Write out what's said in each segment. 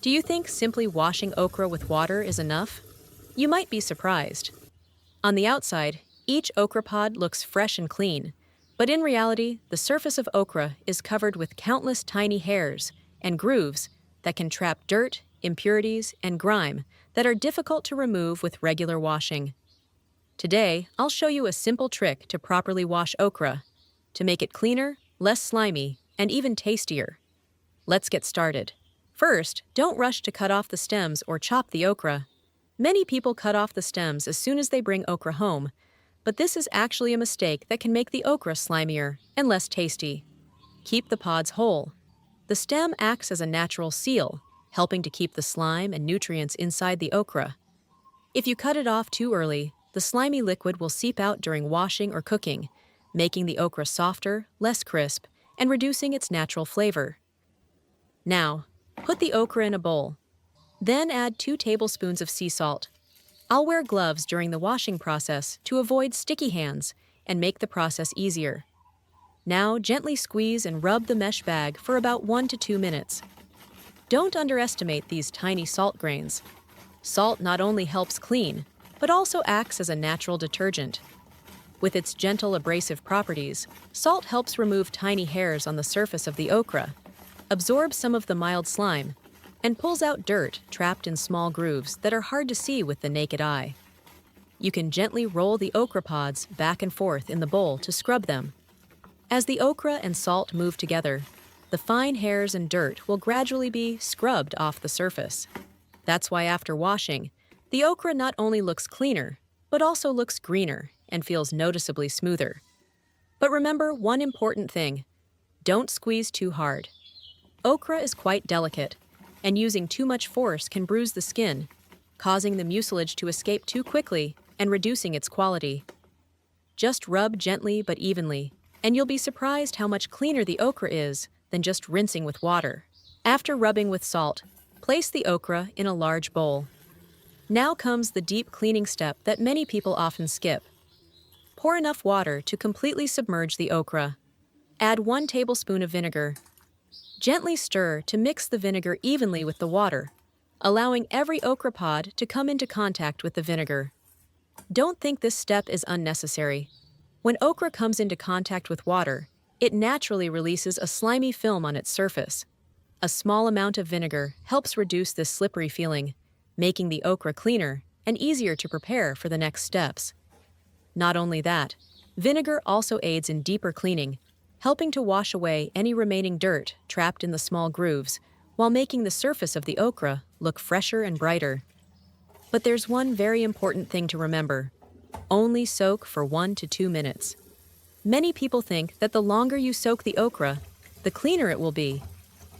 Do you think simply washing okra with water is enough? You might be surprised. On the outside, each okra pod looks fresh and clean, but in reality, the surface of okra is covered with countless tiny hairs and grooves that can trap dirt, impurities, and grime that are difficult to remove with regular washing. Today, I'll show you a simple trick to properly wash okra, to make it cleaner, less slimy, and even tastier. Let's get started. First, don't rush to cut off the stems or chop the okra. Many people cut off the stems as soon as they bring okra home, but this is actually a mistake that can make the okra slimier and less tasty. Keep the pods whole. The stem acts as a natural seal, helping to keep the slime and nutrients inside the okra. If you cut it off too early, the slimy liquid will seep out during washing or cooking, making the okra softer, less crisp, and reducing its natural flavor. Now, put the okra in a bowl. Then add 2 tablespoons of sea salt. I'll wear gloves during the washing process to avoid sticky hands and make the process easier. Now, gently squeeze and rub the mesh bag for about 1 to 2 minutes. Don't underestimate these tiny salt grains. Salt not only helps clean, but also acts as a natural detergent. With its gentle abrasive properties, salt helps remove tiny hairs on the surface of the okra, absorbs some of the mild slime, and pulls out dirt trapped in small grooves that are hard to see with the naked eye. You can gently roll the okra pods back and forth in the bowl to scrub them. As the okra and salt move together, the fine hairs and dirt will gradually be scrubbed off the surface. That's why after washing, the okra not only looks cleaner, but also looks greener and feels noticeably smoother. But remember one important thing: don't squeeze too hard. Okra is quite delicate, and using too much force can bruise the skin, causing the mucilage to escape too quickly and reducing its quality. Just rub gently but evenly, and you'll be surprised how much cleaner the okra is than just rinsing with water. After rubbing with salt, place the okra in a large bowl. Now comes the deep cleaning step that many people often skip. Pour enough water to completely submerge the okra. Add 1 tablespoon of vinegar. Gently stir to mix the vinegar evenly with the water, allowing every okra pod to come into contact with the vinegar. Don't think this step is unnecessary. When okra comes into contact with water, it naturally releases a slimy film on its surface. A small amount of vinegar helps reduce this slippery feeling, making the okra cleaner and easier to prepare for the next steps. Not only that, vinegar also aids in deeper cleaning, helping to wash away any remaining dirt trapped in the small grooves, while making the surface of the okra look fresher and brighter. But there's one very important thing to remember: only soak for 1 to 2 minutes. Many people think that the longer you soak the okra, the cleaner it will be,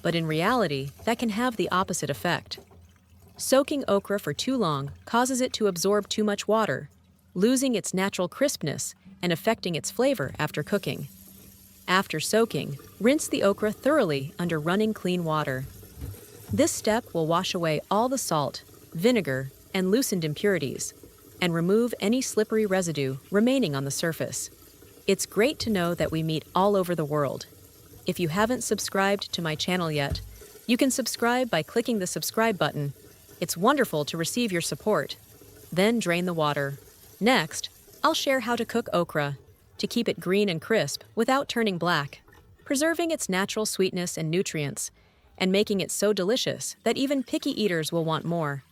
but in reality, that can have the opposite effect. Soaking okra for too long causes it to absorb too much water, losing its natural crispness and affecting its flavor after cooking. After soaking, rinse the okra thoroughly under running clean water. This step will wash away all the salt, vinegar, and loosened impurities, and remove any slippery residue remaining on the surface. It's great to know that we meet all over the world. If you haven't subscribed to my channel yet, you can subscribe by clicking the subscribe button. It's wonderful to receive your support. Then drain the water. Next, I'll share how to cook okra to keep it green and crisp without turning black, preserving its natural sweetness and nutrients, and making it so delicious that even picky eaters will want more.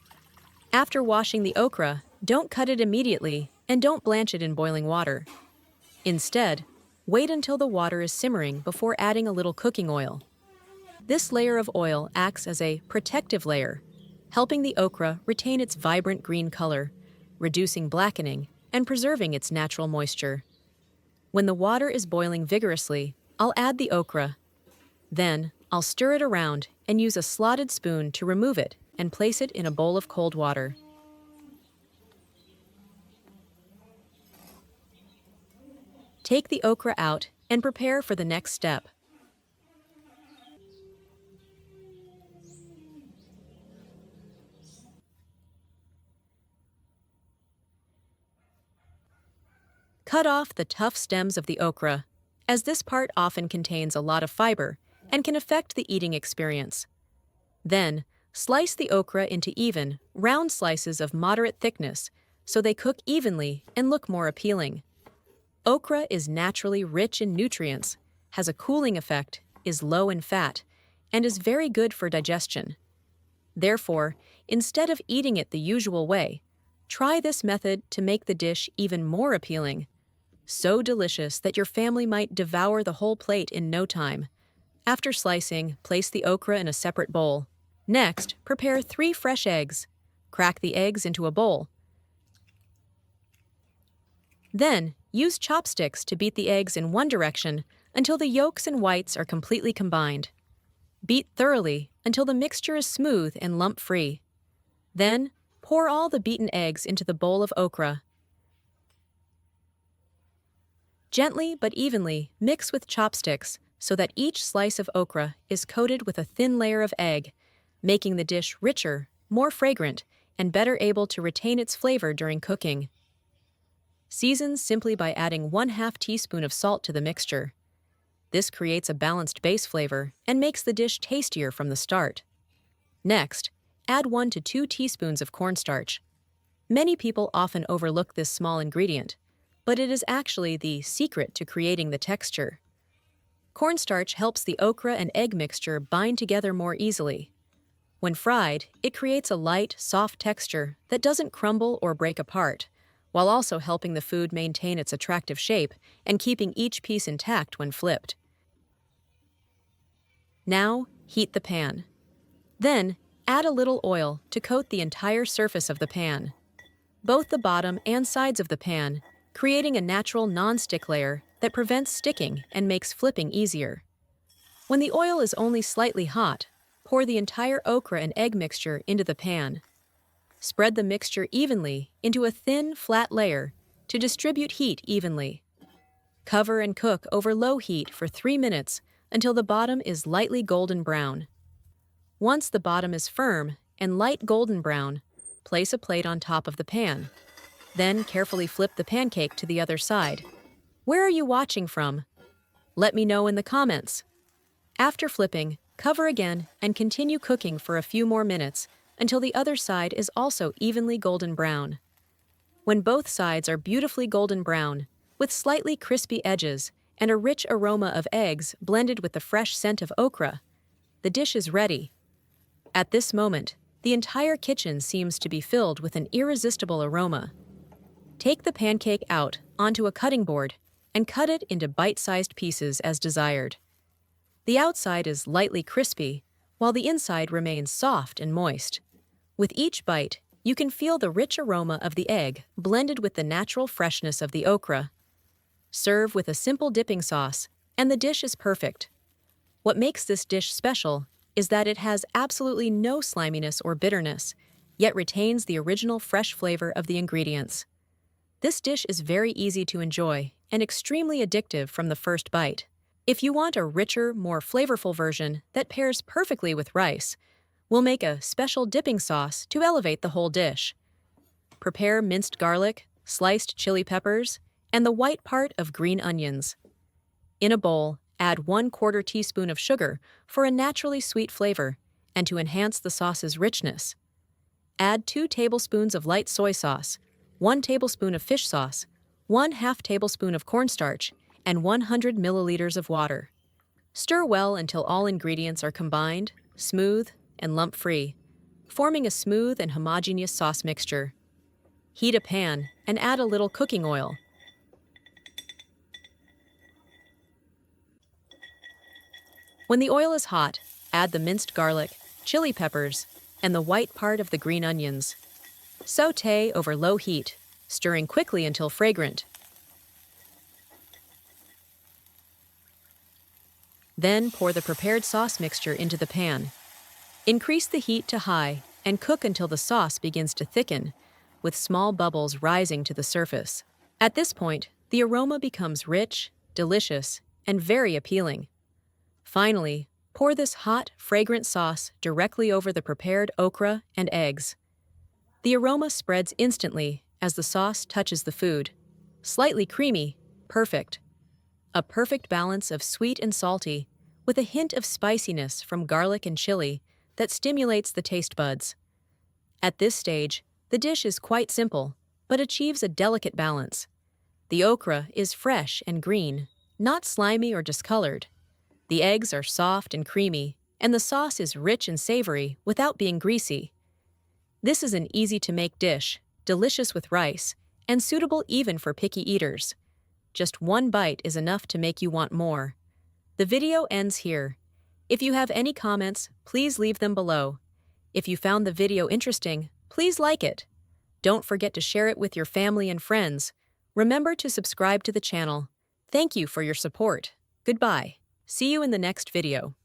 After washing the okra, don't cut it immediately and don't blanch it in boiling water. Instead, wait until the water is simmering before adding a little cooking oil. This layer of oil acts as a protective layer, helping the okra retain its vibrant green color, reducing blackening and preserving its natural moisture. When the water is boiling vigorously, I'll add the okra. Then, I'll stir it around and use a slotted spoon to remove it and place it in a bowl of cold water. Take the okra out and prepare for the next step. Cut off the tough stems of the okra, as this part often contains a lot of fiber and can affect the eating experience. Then, Slice the okra into even, round slices of moderate thickness so they cook evenly and look more appealing. Okra is naturally rich in nutrients, has a cooling effect, is low in fat, and is very good for digestion. Therefore, instead of eating it the usual way, try this method to make the dish even more appealing. So delicious that your family might devour the whole plate in no time. After slicing, place the okra in a separate bowl. Next, prepare 3 fresh eggs. Crack the eggs into a bowl. Then, use chopsticks to beat the eggs in one direction until the yolks and whites are completely combined. Beat thoroughly until the mixture is smooth and lump-free. Then, pour all the beaten eggs into the bowl of okra. Gently but evenly mix with chopsticks so that each slice of okra is coated with a thin layer of egg, making the dish richer, more fragrant, and better able to retain its flavor during cooking. Season simply by adding 1/2 teaspoon of salt to the mixture. This creates a balanced base flavor and makes the dish tastier from the start. Next, add 1 to 2 teaspoons of cornstarch. Many people often overlook this small ingredient, but it is actually the secret to creating the texture. Cornstarch helps the okra and egg mixture bind together more easily. When fried, it creates a light, soft texture that doesn't crumble or break apart, while also helping the food maintain its attractive shape and keeping each piece intact when flipped. Now, heat the pan. Then, add a little oil to coat the entire surface of the pan, both the bottom and sides of the pan, creating a natural non-stick layer that prevents sticking and makes flipping easier. When the oil is only slightly hot, pour the entire okra and egg mixture into the pan. Spread the mixture evenly into a thin, flat layer to distribute heat evenly. Cover and cook over low heat for 3 minutes until the bottom is lightly golden brown. Once the bottom is firm and light golden brown, place a plate on top of the pan. Then carefully flip the pancake to the other side. Where are you watching from? Let me know in the comments. After flipping, cover again and continue cooking for a few more minutes until the other side is also evenly golden brown. When both sides are beautifully golden brown, with slightly crispy edges and a rich aroma of eggs blended with the fresh scent of okra, the dish is ready. At this moment, the entire kitchen seems to be filled with an irresistible aroma. Take the pancake out onto a cutting board and cut it into bite-sized pieces as desired. The outside is lightly crispy, while the inside remains soft and moist. With each bite, you can feel the rich aroma of the egg blended with the natural freshness of the okra. Serve with a simple dipping sauce, and the dish is perfect. What makes this dish special is that it has absolutely no sliminess or bitterness, yet retains the original fresh flavor of the ingredients. This dish is very easy to enjoy and extremely addictive from the first bite. If you want a richer, more flavorful version that pairs perfectly with rice, we'll make a special dipping sauce to elevate the whole dish. Prepare minced garlic, sliced chili peppers, and the white part of green onions. In a bowl, add 1/4 teaspoon of sugar for a naturally sweet flavor and to enhance the sauce's richness. Add 2 tablespoons of light soy sauce, 1 tablespoon of fish sauce, 1/2 tablespoon of cornstarch, and 100 milliliters of water. Stir well until all ingredients are combined, smooth, and lump-free, forming a smooth and homogeneous sauce mixture. Heat a pan and add a little cooking oil. When the oil is hot, add the minced garlic, chili peppers, and the white part of the green onions. Sauté over low heat, stirring quickly until fragrant. Then pour the prepared sauce mixture into the pan. Increase the heat to high and cook until the sauce begins to thicken, with small bubbles rising to the surface. At this point, the aroma becomes rich, delicious, and very appealing. Finally, pour this hot, fragrant sauce directly over the prepared okra and eggs. The aroma spreads instantly as the sauce touches the food. Slightly creamy, perfect. A perfect balance of sweet and salty, with a hint of spiciness from garlic and chili that stimulates the taste buds. At this stage, the dish is quite simple, but achieves a delicate balance. The okra is fresh and green, not slimy or discolored. The eggs are soft and creamy, and the sauce is rich and savory without being greasy. This is an easy-to-make dish, delicious with rice, and suitable even for picky eaters. Just one bite is enough to make you want more. The video ends here. If you have any comments, please leave them below. If you found the video interesting, please like it. Don't forget to share it with your family and friends. Remember to subscribe to the channel. Thank you for your support. Goodbye. See you in the next video.